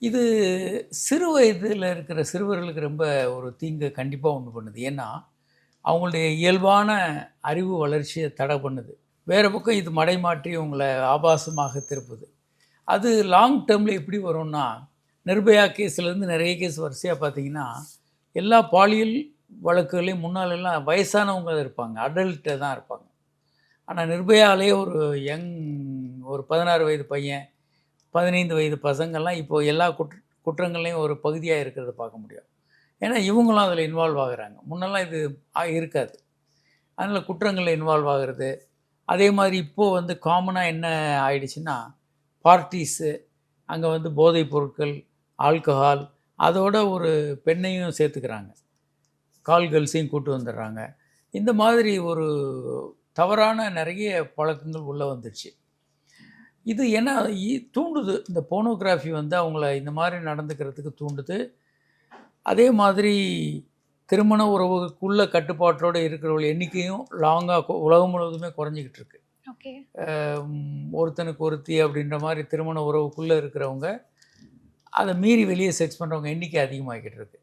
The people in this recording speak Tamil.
இது சிறு வயதில இருக்கிற சிறுவர்களுக்கு ரொம்ப ஒரு தீங்கு கண்டிப்பா உண்டு பண்ணுது. ஏன்னா, அவங்களுடைய இயல்பான அறிவு வளர்ச்சிய தடை பண்ணுது. வேற பக்கம் இது மடைமாற்றி உங்கள ஆபாசமாக திருப்புது. அது லாங் டெர்ம்ல எப்படி வரும்னா, நிர்பயா கேஸ்லேருந்து நெறைய கேஸ் வரிசையா பார்த்தீங்கன்னா, எல்லா பாலியல் வழக்குகளையும் முன்னாலலாம் வயசானவங்க இருப்பாங்க. அடல்ட் தான் இருப்பாங்க. ஆனா நிர்பயாலயே ஒரு யங் ஒரு 16 வயது பையன், 15 வயது பசங்கள்லாம் இப்போ எல்லா குற்றங்கள்லயும் ஒரு பகுதியா இருக்கிறத பார்க்க முடியும். ஏன்னா, இவங்களும் அதில இன்வால்வ் ஆகுறாங்க. முன்னலாம் இது இருக்காது. அதனால குற்றங்கள்ல இன்வால்வ் ஆகுறது. அதே மாரி இப்போ வந்து காமனா என்ன ஆயிடுச்சுன்னா, பார்ட்டீஸு அங்க வந்து போதைப் பொருட்கள், ஆல்கஹால் அதோட ஒரு பெண்ணையும் சேர்த்துக்கிறாங்க. கால் கேர்ல்ஸையும் கூட்டு வந்துடுறாங்க. இந்த மாதிரி ஒரு தவறான நெறைய பழக்கங்கள் உள்ள வந்துருச்சு. இது என்ன தூண்டுது. இந்த போர்னோகிராஃபி வந்து அவங்கள இந்த மாரி நடந்துக்கிறதுக்கு தூண்டுது. அதே மாதிரி திருமண உறவுக்குள்ள கட்டுப்பாட்டோட இருக்கிறவர்கள் எண்ணிக்கையும் லாங்கா உலகம் முழுவதுமே குறைஞ்சுகிட்டு இருக்கு. ஓகே. ஒருத்தனுக்கு ஒருத்தி அப்படின்ற மாரி திருமண உறவுக்குள்ள இருக்கிறவங்க, அத மீறி வெளிய செக்ஸ் பண்றவங்க எண்ணிக்கை அதிகமாகிக்கிட்டு இருக்கு.